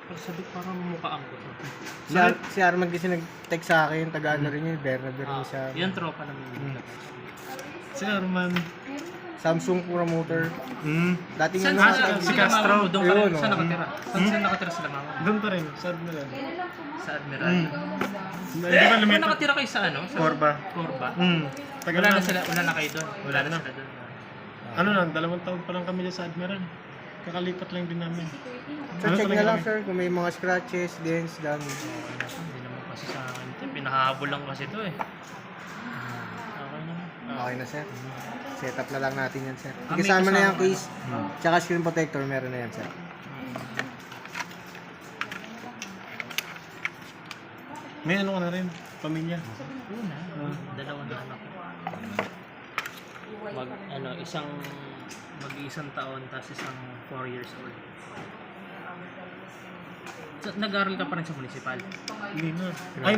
Pag sabi parang mukhaan ko to. Si Arman kasi nag-text sa akin, taga-ano rin yun, Bernabe rin siya. Yan tropa namin yun. Si Arman. Samsung promoter. Dati nga Saan nasa si Castro. Doon ka Yun, rin. Saan oh. nakatira? Saan nakatira sila mama? Doon pa rin, sa Admiral. Sa Admiral. Hindi ba Kung lumipat? nakatira kayo sa ano? Sa Corba. Corba? Tagal Wala na. na sila, wala na kayo doon. Wala na na. sila doon. Ano lang, 2 taon pa lang kami dyan sa Admiral. Kakalipat lang din namin. So check na lang sir kung may mga scratches, dents, damage. Hindi naman kasi sa akin ito. Pinahabol lang kasi ito eh. Okay naman. Okay na sir. Set up na lang natin yan sir. May Kasama na kasama yung case, tsaka screen protector, meron na yan sir. May ano ka na rin, pamilya. Una, dalawang na anak ko. Mag-iisang taon, tapos isang 4 years old. So, nag-aaral ka pa rin sa municipal? Hindi na.